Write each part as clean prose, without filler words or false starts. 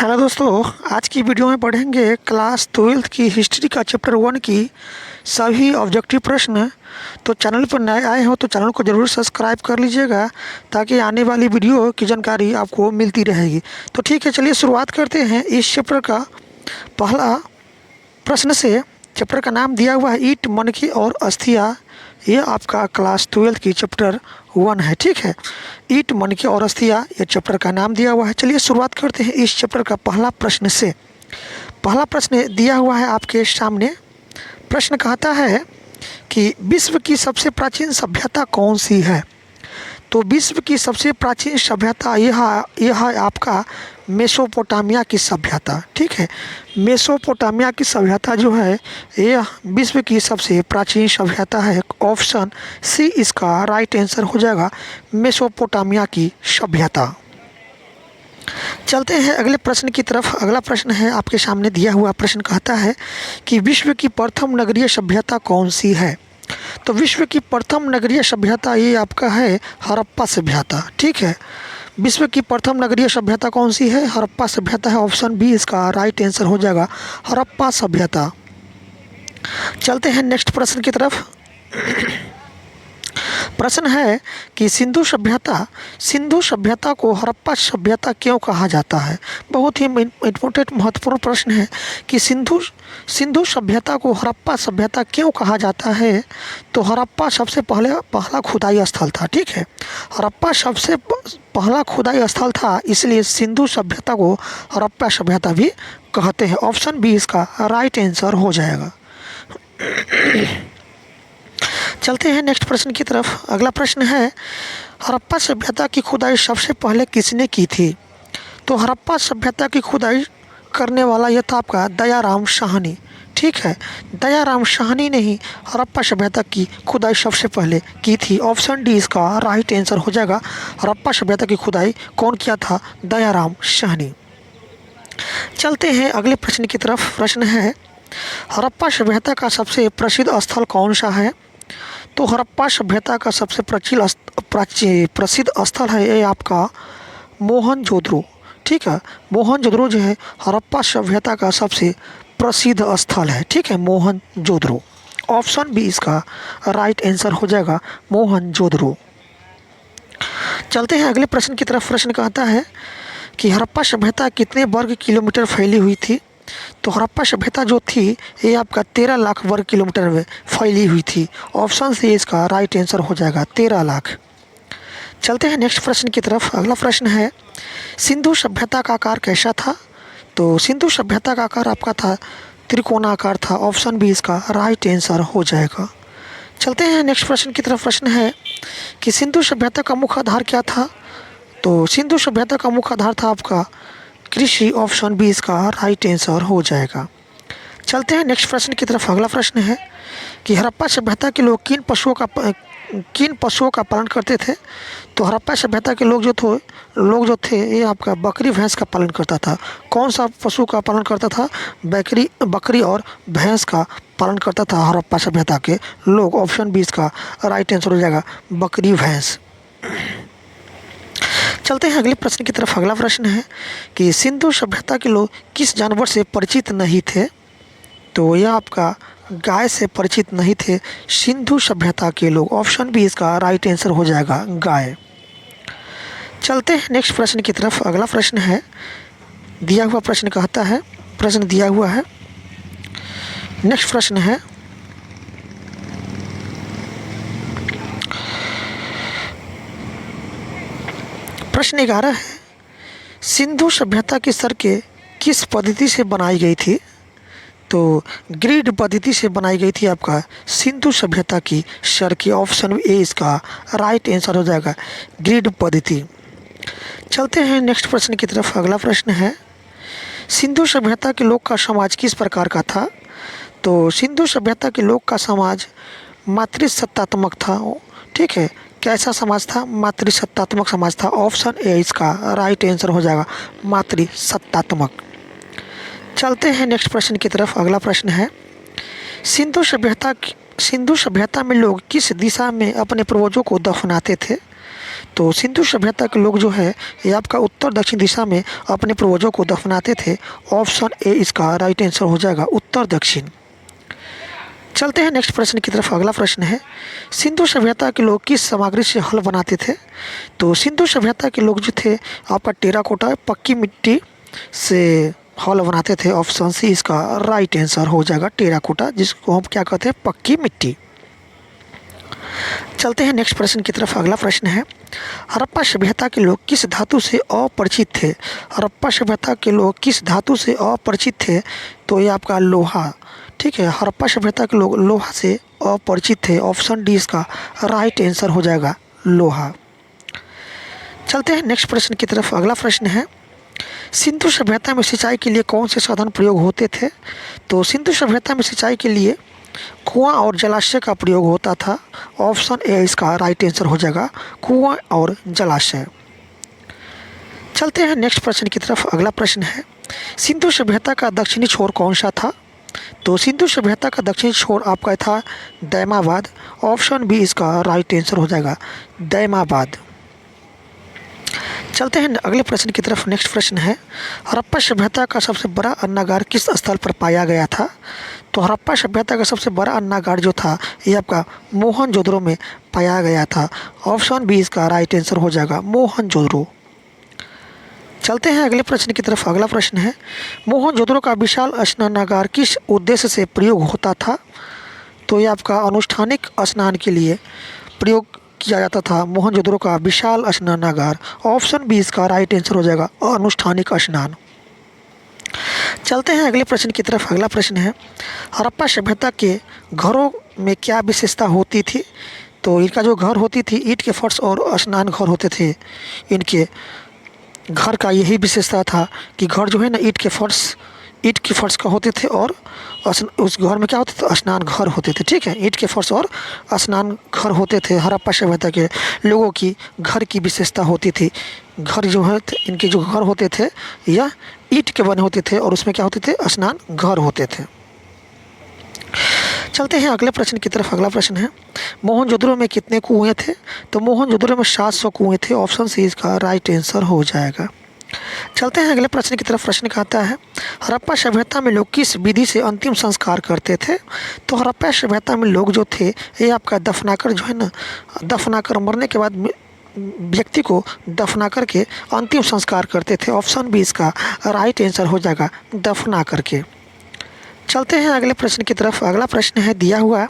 Hello दोस्तों, आज की वीडियो में पढ़ेंगे क्लास 12th की हिस्ट्री का चैप्टर 1 की सभी ऑब्जेक्टिव प्रश्न। तो चैनल पर नए आए हो तो चैनल को ज़रूर सब्सक्राइब कर लीजिएगा ताकि आने वाली वीडियो की जानकारी आपको मिलती रहेगी। तो ठीक है, चलिए शुरुआत करते हैं इस चैप्टर का पहला प्रश्न से। चैप्टर का नाम दिया हुआ है ईट, मनकी और अस्थिया। ये आपका क्लास 12th की चैप्टर 1 है। ठीक है, ईट, मनकी और अस्थिया ये चैप्टर का नाम दिया हुआ है। चलिए शुरुआत करते हैं इस चैप्टर का पहला प्रश्न से। पहला प्रश्न दिया हुआ है आपके सामने। प्रश्न कहता है कि विश्व की सबसे प्राचीन सभ्यता कौन सी है। तो विश्व की सबसे प्राचीन सभ्यता यह है आपका मेसोपोटामिया की सभ्यता। ठीक है, मेसोपोटामिया की सभ्यता जो है यह विश्व की सबसे प्राचीन सभ्यता है। ऑप्शन सी इसका राइट आंसर हो जाएगा, मेसोपोटामिया की सभ्यता। चलते हैं अगले प्रश्न की तरफ। अगला प्रश्न है आपके सामने दिया हुआ प्रश्न कहता है कि विश्व की प्रथम नगरीय सभ्यता कौन सी है। तो विश्व की प्रथम नगरीय सभ्यता ये आपका है हड़प्पा सभ्यता। ठीक है, विश्व की प्रथम नगरीय सभ्यता कौन सी है, हड़प्पा सभ्यता है। ऑप्शन बी इसका राइट आंसर हो जाएगा, हड़प्पा सभ्यता। चलते हैं नेक्स्ट प्रश्न की तरफ। प्रश्न है कि सिंधु सभ्यता को हड़प्पा सभ्यता क्यों कहा जाता है। बहुत ही इम्पोर्टेंट महत्वपूर्ण प्रश्न है कि सिंधु सभ्यता को हड़प्पा सभ्यता क्यों कहा जाता है। तो हड़प्पा सबसे पहला खुदाई स्थल था। ठीक है, हड़प्पा सबसे पहला खुदाई स्थल था, इसलिए सिंधु सभ्यता को हड़प्पा सभ्यता भी कहते हैं। ऑप्शन बी इसका राइट आंसर हो जाएगा। चलते हैं नेक्स्ट प्रश्न की तरफ। अगला प्रश्न है हड़प्पा सभ्यता की खुदाई सबसे पहले किसने की थी। तो हड़प्पा सभ्यता की खुदाई करने वाला यह था आपका दयाराम साहनी। ठीक है, दयाराम साहनी ने ही हड़प्पा सभ्यता की खुदाई सबसे पहले की थी। ऑप्शन डी इसका राइट आंसर हो जाएगा। हड़प्पा सभ्यता की खुदाई कौन किया था, दयाराम साहनी। चलते हैं अगले प्रश्न की तरफ। प्रश्न है हड़प्पा सभ्यता का सबसे प्रसिद्ध स्थल कौन सा है। तो हड़प्पा सभ्यता का सबसे प्रसिद्ध स्थल है ये आपका मोहनजोदड़ो। ठीक है, मोहनजोदड़ो जो है हड़प्पा सभ्यता का सबसे प्रसिद्ध स्थल है। ठीक है, मोहनजोदड़ो। ऑप्शन बी इसका राइट आंसर हो जाएगा, मोहनजोदड़ो। चलते हैं अगले प्रश्न की तरफ। प्रश्न कहता है कि हड़प्पा सभ्यता कितने वर्ग किलोमीटर फैली हुई थी। तो हड़प्पा सभ्यता जो थी ये आपका 13 लाख वर्ग किलोमीटर में फैली हुई थी। ऑप्शन से इसका राइट आंसर हो जाएगा 13 लाख। चलते हैं नेक्स्ट प्रश्न की तरफ। अगला प्रश्न है सिंधु सभ्यता का आकार कैसा था। तो सिंधु सभ्यता का आकार आपका था त्रिकोणाकार था। ऑप्शन बी इसका राइट आंसर हो जाएगा। चलते हैं नेक्स्ट प्रश्न की तरफ। प्रश्न है कि सिंधु सभ्यता का मुख्य आधार क्या था। तो सिंधु सभ्यता का मुख्य आधार था आपका कृषि। ऑप्शन बी इसका राइट आंसर हो जाएगा। चलते हैं नेक्स्ट प्रश्न की तरफ। अगला प्रश्न है कि हड़प्पा सभ्यता के लोग किन पशुओं का पालन करते थे। तो हड़प्पा सभ्यता के लोग जो थे ये आपका बकरी भैंस का पालन करता था। कौन सा पशु का पालन करता था, बकरी और भैंस का पालन करता था हड़प्पा सभ्यता के लोग। ऑप्शन बी इसका राइट आंसर हो जाएगा, बकरी भैंस। चलते हैं अगले प्रश्न की तरफ। अगला प्रश्न है कि सिंधु सभ्यता के लोग किस जानवर से परिचित नहीं थे। तो यह आपका गाय से परिचित नहीं थे सिंधु सभ्यता के लोग। ऑप्शन बी इसका राइट आंसर हो जाएगा, गाय। चलते हैं नेक्स्ट प्रश्न की तरफ। अगला प्रश्न है दिया हुआ प्रश्न कहता है, प्रश्न दिया हुआ है। नेक्स्ट प्रश्न है प्रश्न 11 है सिंधु सभ्यता की सड़कें किस पद्धति से बनाई गई थी। तो ग्रिड पद्धति से बनाई गई थी आपका सिंधु सभ्यता की सड़कें। ऑप्शन ए इसका राइट आंसर हो जाएगा, ग्रिड पद्धति। चलते हैं नेक्स्ट प्रश्न की तरफ। अगला प्रश्न है सिंधु सभ्यता के लोग का समाज किस प्रकार का था। तो सिंधु सभ्यता के लोग का समाज मातृसत्तात्मक था। ठीक है, कैसा समाज था, मातृसत्तात्मक समाज था। ऑप्शन ए इसका राइट आंसर हो जाएगा, मातृसत्तात्मक। चलते हैं नेक्स्ट प्रश्न की तरफ। अगला प्रश्न है सिंधु सभ्यता में लोग किस दिशा में अपने पूर्वजों को दफनाते थे। तो सिंधु सभ्यता के लोग जो है ये आपका उत्तर दक्षिण दिशा में अपने पूर्वजों को दफनाते थे। ऑप्शन ए इसका राइट आंसर हो जाएगा, उत्तर दक्षिण। चलते हैं नेक्स्ट प्रश्न की तरफ। अगला प्रश्न है, सिंधु सभ्यता के लोग किस सामग्री से हल बनाते थे? तो सिंधु सभ्यता के लोग जो थे आपका टेराकोटा, पक्की मिट्टी से हल बनाते थे। ऑप्शन सी इसका राइट आंसर हो जाएगा, टेराकोटा, जिसको हम क्या कहते हैं, पक्की मिट्टी। चलते हैं नेक्स्ट प्रश्न की तरफ। अगला प्रश्न है, हड़प्पा सभ्यता के लोग किस धातु से अपरिचित थे? हड़प्पा सभ्यता के लोग किस धातु से अपरिचित थे? तो ये आपका लोहा, ठीक है। हड़प्पा सभ्यता के लोग लोहा से अपरिचित थे। ऑप्शन डी इसका राइट आंसर हो जाएगा, लोहा। चलते हैं नेक्स्ट प्रश्न की तरफ। अगला प्रश्न है, सिंधु सभ्यता में सिंचाई के लिए कौन से साधन प्रयोग होते थे? तो सिंधु सभ्यता में सिंचाई के लिए कुआं और जलाशय का प्रयोग होता था। ऑप्शन ए इसका राइट आंसर हो जाएगा, कुआं और जलाशय। चलते हैं नेक्स्ट प्रश्न की तरफ। अगला प्रश्न है, सिंधु सभ्यता का दक्षिणी छोर कौन सा था? तो सिंधु सभ्यता का दक्षिणी छोर आपका था दैमाबाद। ऑप्शन बी इसका राइट आंसर हो जाएगा, दैमाबाद। चलते हैं अगले प्रश्न की तरफ। नेक्स्ट प्रश्न है, हड़प्पा सभ्यता का सबसे बड़ा अन्नागार किस स्थल पर पाया गया था? तो हड़प्पा सभ्यता का सबसे बड़ा अन्नागार जो था ये आपका मोहनजोदड़ो में पाया गया था। ऑप्शन बी इसका राइट आंसर हो जाएगा, मोहनजोदड़ो। चलते हैं अगले प्रश्न की तरफ। अगला प्रश्न है, मोहनजोदड़ो का विशाल स्नानागार किस उद्देश्य से प्रयोग होता था? तो ये आपका अनुष्ठानिक स्नान के लिए प्रयोग किया जाता था, मोहनजोदड़ो का विशाल स्नानागार। ऑप्शन बी इसका राइट आंसर हो जाएगा, अनुष्ठानिक स्नान। चलते हैं अगले प्रश्न की तरफ। अगला प्रश्न है, हड़प्पा सभ्यता के घरों में क्या विशेषता होती थी? तो इनका जो घर होती थी ईंट के फर्श और स्नान घर होते थे। इनके घर का यही विशेषता था कि घर जो है ना ईंट के फर्श का होते थे और उस घर में क्या होते थे, स्नान घर होते थे, ठीक है। ईंट के फर्श और स्नान घर होते थे। हड़प्पा सभ्यता के लोगों की घर की विशेषता होती थी। घर जो है इनके जो घर होते थे यह ईंट के बने होते थे और उसमें क्या होते थे, स्नान घर होते थे। चलते हैं अगले प्रश्न की तरफ। अगला प्रश्न है, मोहनजोदड़ो में कितने कुएं थे? तो मोहनजोदड़ो में 700 कुएं थे। ऑप्शन सी इसका राइट आंसर हो जाएगा। चलते हैं अगले प्रश्न की तरफ। प्रश्न कहता है, हड़प्पा सभ्यता में लोग किस विधि से अंतिम संस्कार करते थे? तो हड़प्पा सभ्यता में लोग जो थे ये आपका दफनाकर जो है ना, दफनाकर मरने के बाद व्यक्ति को दफना करके अंतिम संस्कार करते थे। ऑप्शन बी इसका राइट आंसर हो जाएगा, दफना करके। चलते हैं अगले प्रश्न की तरफ। अगला प्रश्न है दिया हुआ,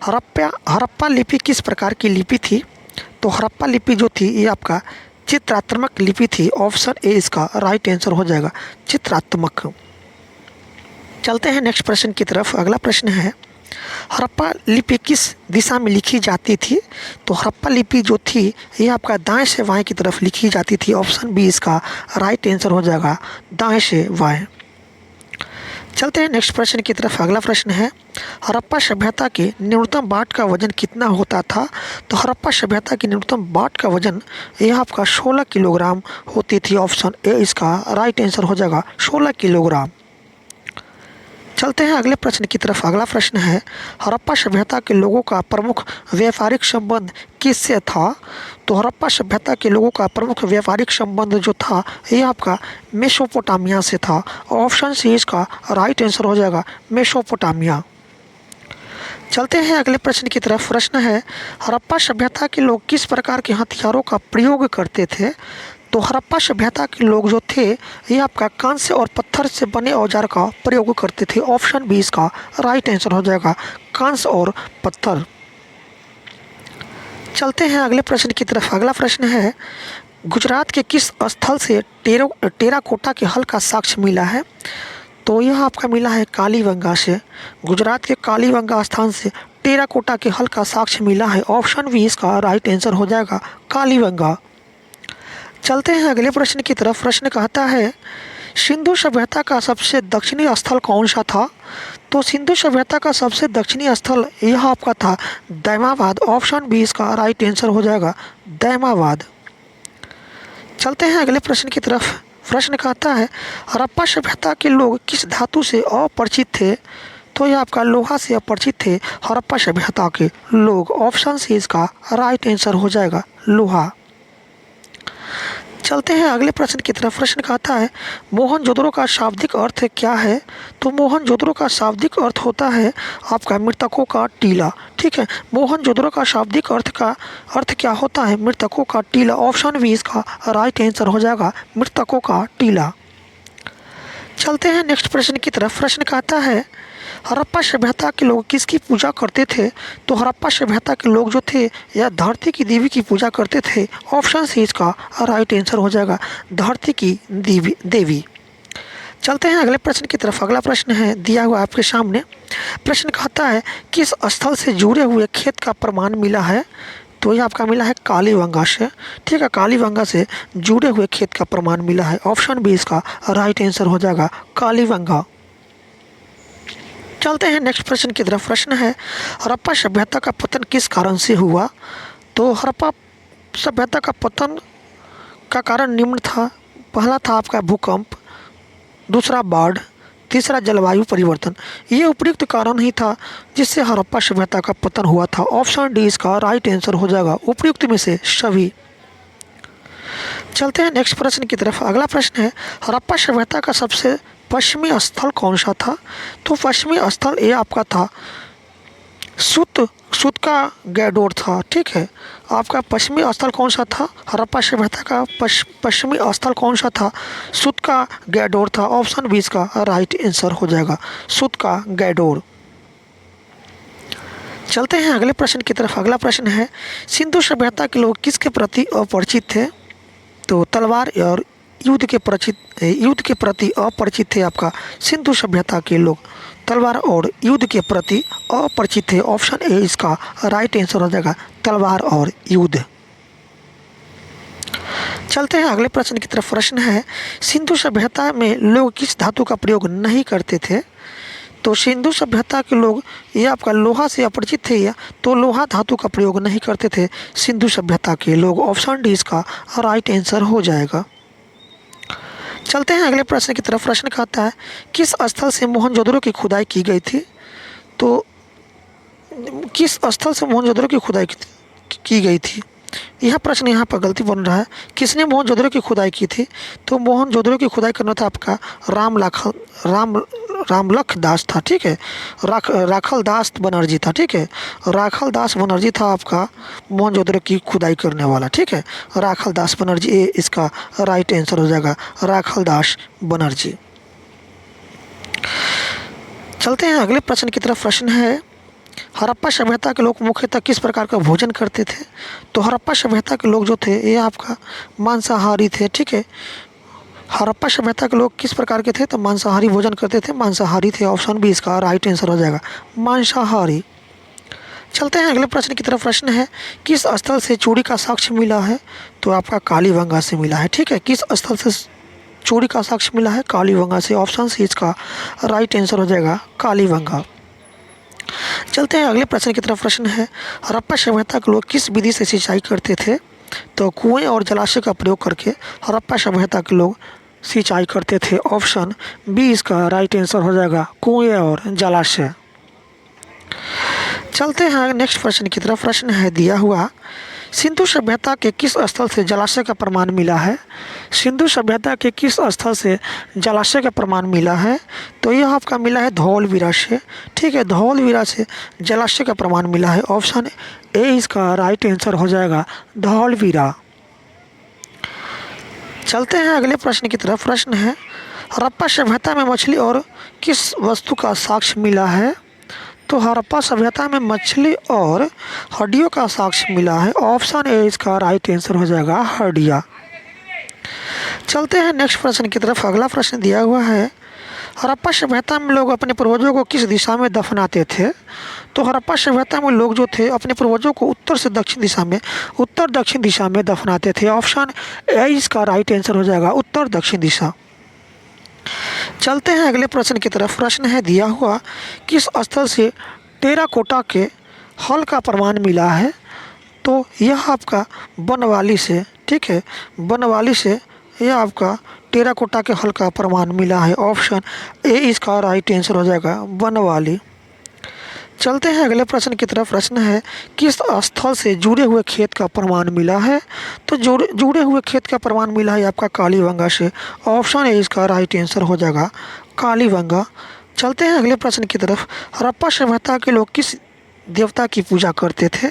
हड़प्पा लिपि किस प्रकार की लिपि थी? तो हड़प्पा लिपि जो थी ये आपका चित्रात्मक लिपि थी। ऑप्शन ए इसका राइट आंसर हो जाएगा, चित्रात्मक। चलते हैं नेक्स्ट प्रश्न की तरफ। अगला प्रश्न है, हड़प्पा लिपि किस दिशा में लिखी जाती थी? तो हड़प्पा लिपि जो थी ये आपका दाएं से बाएं की तरफ लिखी जाती थी। ऑप्शन बी इसका राइट आंसर हो जाएगा, दाएं से बाएं। चलते हैं नेक्स्ट प्रश्न की तरफ। अगला प्रश्न है, हड़प्पा सभ्यता के न्यूनतम बाट का वजन कितना होता था? तो हड़प्पा सभ्यता की न्यूनतम बाट का वजन यह आपका 16 किलोग्राम होती थी। ऑप्शन ए इसका राइट आंसर हो जाएगा, 16 किलोग्राम। चलते हैं अगले प्रश्न की तरफ। अगला प्रश्न है, हड़प्पा सभ्यता के लोगों का प्रमुख व्यापारिक संबंध किससे था? तो हड़प्पा सभ्यता के लोगों का प्रमुख व्यापारिक संबंध जो था ये आपका मेसोपोटामिया से था। ऑप्शन सी इसका राइट आंसर हो जाएगा, मेसोपोटामिया। चलते हैं अगले प्रश्न की तरफ। प्रश्न है, हड़प्पा सभ्यता के लोग किस प्रकार के हथियारों का प्रयोग करते थे? तो हड़प्पा सभ्यता के लोग जो थे ये आपका कांस्य और पत्थर से बने औजार का प्रयोग करते थे। ऑप्शन बी इसका राइट आंसर हो जाएगा, कांस्य और पत्थर। चलते हैं अगले प्रश्न की तरफ। अगला प्रश्न है, गुजरात के किस स्थल से टेराकोटा के हल का साक्ष्य मिला है? तो यह आपका मिला है कालीबंगा से। गुजरात के कालीबंगा स्थान से टेराकोटा के हल का साक्ष्य मिला है। ऑप्शन बी इसका राइट आंसर हो जाएगा, कालीबंगा। चलते हैं अगले प्रश्न की तरफ। प्रश्न कहता है, सिंधु सभ्यता का सबसे दक्षिणी स्थल कौन सा था? तो सिंधु सभ्यता का सबसे दक्षिणी स्थल यह आपका था दैमाबाद। ऑप्शन बी इसका राइट आंसर हो जाएगा, दैमाबाद। चलते हैं अगले प्रश्न की तरफ। प्रश्न कहता है, हड़प्पा सभ्यता के लोग किस धातु से अपरिचित थे? तो यह आपका लोहा से अपरिचित थे हड़प्पा सभ्यता के लोग। ऑप्शन सी इसका राइट आंसर हो जाएगा, लोहा। चलते हैं अगले प्रश्न की तरफ। प्रश्न कहता है मोहनजोदड़ो का शाब्दिक अर्थ क्या है? तो मोहनजोदड़ो का शाब्दिक अर्थ होता है आपका मृतकों का टीला। ठीक है, मोहनजोदड़ो का शाब्दिक अर्थ क्या होता है? मृतकों का टीला। ऑप्शन बी इसका राइट आंसर हो जाएगा, मृतकों का टीला। चलते हैं नेक्स्ट प्रश्न की तरफ। प्रश्न कहता है हड़प्पा सभ्यता के लोग किसकी पूजा करते थे? तो हड़प्पा सभ्यता के लोग जो थे यह धरती की देवी की पूजा करते थे। ऑप्शन सी इसका राइट आंसर हो जाएगा, धरती की देवी। चलते हैं अगले प्रश्न की तरफ। अगला प्रश्न है दिया हुआ आपके सामने। प्रश्न कहता है किस स्थल से जुड़े हुए खेत का प्रमाण मिला है? तो ये आपका मिला है कालीबंगा से। ठीक है, कालीबंगा से जुड़े हुए खेत का प्रमाण मिला है। ऑप्शन बी इसका राइट आंसर हो जाएगा, कालीबंगा। चलते हैं नेक्स्ट प्रश्न की तरफ। प्रश्न है हड़प्पा सभ्यता का पतन किस कारण से हुआ? तो हड़प्पा सभ्यता का पतन का कारण निम्न था। पहला था आपका भूकंप, दूसरा बाढ़, तीसरा जलवायु परिवर्तन। ये उपयुक्त कारण ही था जिससे हड़प्पा सभ्यता का पतन हुआ था। ऑप्शन डी इसका राइट आंसर हो जाएगा, उपयुक्त में से सभी। चलते हैं नेक्स्ट प्रश्न की तरफ। अगला प्रश्न है हड़प्पा सभ्यता का सबसे पश्चिमी स्थल कौन सा था? तो पश्चिमी स्थल ये आपका था सुत का गैडोर था। ठीक है, आपका पश्चिमी स्थल कौन सा था? हड़प्पा सभ्यता का पश्चिमी स्थल कौन सा था? सुत का गैडोर था। ऑप्शन बी इसका राइट आंसर हो जाएगा, सुत का गैडोर। चलते हैं अगले प्रश्न की तरफ। अगला प्रश्न है सिंधु सभ्यता के लोग किसके प्रति अपरिचित थे? तो तलवार और युद्ध के प्रति अपरिचित थे आपका सिंधु सभ्यता के लोग। तलवार और युद्ध के प्रति अपरिचित थे। ऑप्शन ए इसका राइट आंसर हो जाएगा, तलवार और युद्ध। चलते हैं अगले प्रश्न की तरफ। प्रश्न है सिंधु सभ्यता में लोग किस धातु का प्रयोग नहीं करते थे? तो सिंधु सभ्यता के लोग ये आपका लोहा से अपरिचित थे या तो लोहा धातु का प्रयोग नहीं करते थे सिंधु सभ्यता के लोग। ऑप्शन डी इसका राइट आंसर हो जाएगा। चलते हैं अगले प्रश्न की तरफ। प्रश्न कहता है किस स्थल से मोहनजोदड़ो की खुदाई की गई थी? तो किस स्थल से मोहनजोदड़ो की खुदाई की गई थी? यह प्रश्न यहाँ पर गलती बन रहा है। किसने मोहनजोदड़ो की खुदाई की थी? तो मोहनजोदड़ो की खुदाई करना था आपका रामलख दास था। ठीक है, राखल दास बनर्जी था। ठीक है, राखल दास बनर्जी था आपका मोहनजोदड़ो की खुदाई करने वाला। ठीक है, राखल दास बनर्जी, ये इसका राइट आंसर हो जाएगा, राखल दास बनर्जी। चलते हैं अगले प्रश्न की तरफ। प्रश्न है हड़प्पा सभ्यता के लोग मुख्यतः किस प्रकार का भोजन करते थे? तो हड़प्पा सभ्यता के लोग जो थे ये आपका मांसाहारी थे। ठीक है, हड़प्पा सभ्यता के लोग किस प्रकार के थे? तो मांसाहारी भोजन करते थे, मांसाहारी थे। ऑप्शन बी इसका राइट आंसर हो जाएगा, मांसाहारी। चलते हैं अगले प्रश्न की तरफ। प्रश्न है किस स्थल से चूड़ी का साक्ष्य मिला है? तो आपका कालीबंगा से मिला है। ठीक है, किस स्थल से चूड़ी का साक्ष्य मिला है? कालीबंगा से। ऑप्शन सी इसका राइट आंसर हो जाएगा, कालीबंगा। चलते हैं अगले प्रश्न की तरफ। प्रश्न है हड़प्पा सभ्यता के लोग किस विधि से सिंचाई करते थे? तो कुएं और जलाशय का प्रयोग करके हड़प्पा सभ्यता के लोग सिंचाई करते थे। ऑप्शन बी इसका राइट आंसर हो जाएगा, कुएं और जलाशय। चलते हैं नेक्स्ट प्रश्न की तरफ। प्रश्न है दिया हुआ सिंधु सभ्यता के किस स्थल से जलाशय का प्रमाण मिला है? सिंधु सभ्यता के किस स्थल से जलाशय का प्रमाण मिला है? तो यह आपका मिला है धौलवीरा से। ठीक है, धौलवीरा से जलाशय का प्रमाण मिला है। ऑप्शन ए इसका राइट आंसर हो जाएगा, धौलवीरा। चलते हैं अगले प्रश्न की तरफ। प्रश्न है हड़प्पा सभ्यता में मछली और किस वस्तु का साक्ष्य मिला है? तो हड़प्पा सभ्यता में मछली और हड्डियों का साक्ष्य मिला है। ऑप्शन ए इसका राइट आंसर हो जाएगा, हड्डियाँ। चलते हैं नेक्स्ट प्रश्न की तरफ। अगला प्रश्न दिया हुआ है हड़प्पा सभ्यता में लोग अपने पूर्वजों को किस दिशा में दफनाते थे? तो हड़प्पा सभ्यता में लोग जो थे अपने पूर्वजों को उत्तर से दक्षिण दिशा में, उत्तर दक्षिण दिशा में दफनाते थे। ऑप्शन ए इसका राइट आंसर हो जाएगा, उत्तर दक्षिण दिशा। चलते हैं अगले प्रश्न की तरफ। प्रश्न है दिया हुआ किस स्थल से टेराकोटा के हल का प्रमाण मिला है? तो यह आपका बनवाली से। ठीक है, बनवाली से यह आपका टेराकोटा के हल का प्रमाण मिला है। ऑप्शन ए इसका राइट आंसर हो जाएगा, बनवाली। चलते हैं अगले प्रश्न की तरफ। प्रश्न है, किस स्थल से जुड़े हुए खेत का प्रमाण मिला है? तो जुड़े हुए खेत का प्रमाण मिला है आपका कालीबंगा से। ऑप्शन ए इसका राइट आंसर हो जाएगा कालीबंगा। चलते हैं अगले प्रश्न की तरफ। हड़प्पा सभ्यता के लोग किस देवता की पूजा करते थे?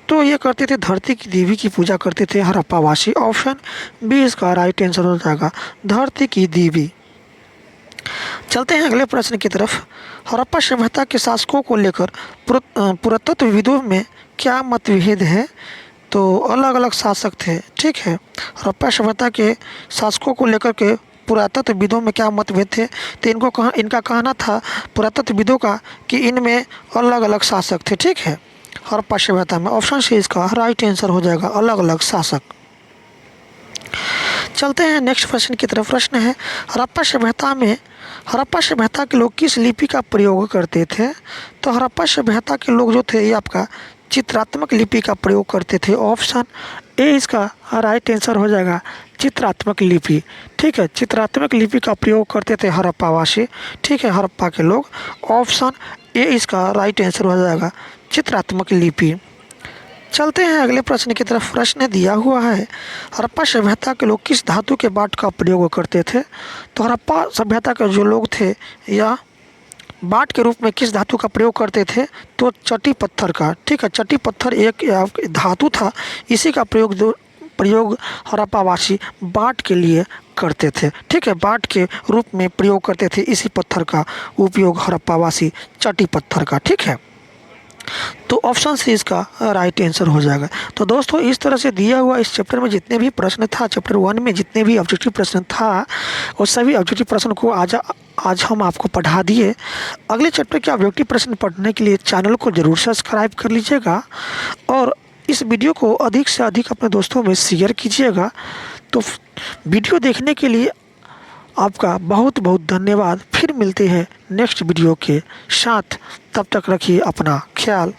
तो ये करते थे धरती की देवी की पूजा करते थे हड़प्पावासी। ऑप्शन बी इसका राइट आंसर हो जाएगा धरती की देवी। चलते हैं अगले प्रश्न की तरफ। हड़प्पा सभ्यता के शासकों को लेकर पुरातत्वविदों में क्या मतभेद है? तो अलग अलग शासक थे, ठीक है। हड़प्पा सभ्यता के शासकों को लेकर के पुरातत्वविदों में क्या मतभेद थे? तो इनका कहना था पुरातत्वविदों का कि इनमें अलग अलग शासक थे, ठीक है, हड़प्पा सभ्यता में। ऑप्शन सी इसका राइट आंसर हो जाएगा अलग अलग शासक। चलते हैं नेक्स्ट प्रश्न की तरफ। प्रश्न है, हड़प्पा सभ्यता के लोग किस लिपि का प्रयोग करते थे? तो हड़प्पा सभ्यता के लोग जो थे ये आपका चित्रात्मक लिपि का प्रयोग करते थे। ऑप्शन ए इसका राइट आंसर हो जाएगा चित्रात्मक लिपि, ठीक है। चित्रात्मक लिपि का प्रयोग करते थे हड़प्पावासी, ठीक है, हड़प्पा के लोग। ऑप्शन ए इसका राइट आंसर हो जाएगा चित्रात्मक लिपि। चलते हैं अगले प्रश्न की तरफ। प्रश्न दिया हुआ है, हड़प्पा सभ्यता के लोग किस धातु के बाट का प्रयोग करते थे? तो हड़प्पा सभ्यता के जो लोग थे या बाट के रूप में किस धातु का प्रयोग करते थे? तो चट्टी पत्थर का, ठीक है। चट्टी पत्थर एक धातु था, इसी का प्रयोग हड़प्पावासी बाट के लिए करते थे, ठीक है। बाट के रूप में प्रयोग करते थे इसी पत्थर का उपयोग हड़प्पावासी, चट्टी पत्थर का, ठीक है। तो ऑप्शन सी इसका राइट आंसर हो जाएगा। तो दोस्तों इस तरह से दिया हुआ इस चैप्टर में जितने भी प्रश्न था, चैप्टर 1 में जितने भी ऑब्जेक्टिव प्रश्न था, वो सभी ऑब्जेक्टिव प्रश्न को आज हम आपको पढ़ा दिए। अगले चैप्टर के ऑब्जेक्टिव प्रश्न पढ़ने के लिए चैनल को ज़रूर सब्सक्राइब कर लीजिएगा और इस वीडियो को अधिक से अधिक अपने दोस्तों में शेयर कीजिएगा। तो वीडियो देखने के लिए आपका बहुत बहुत धन्यवाद। फिर मिलते हैं नेक्स्ट वीडियो के साथ, तब तक रखिए अपना ख्याल।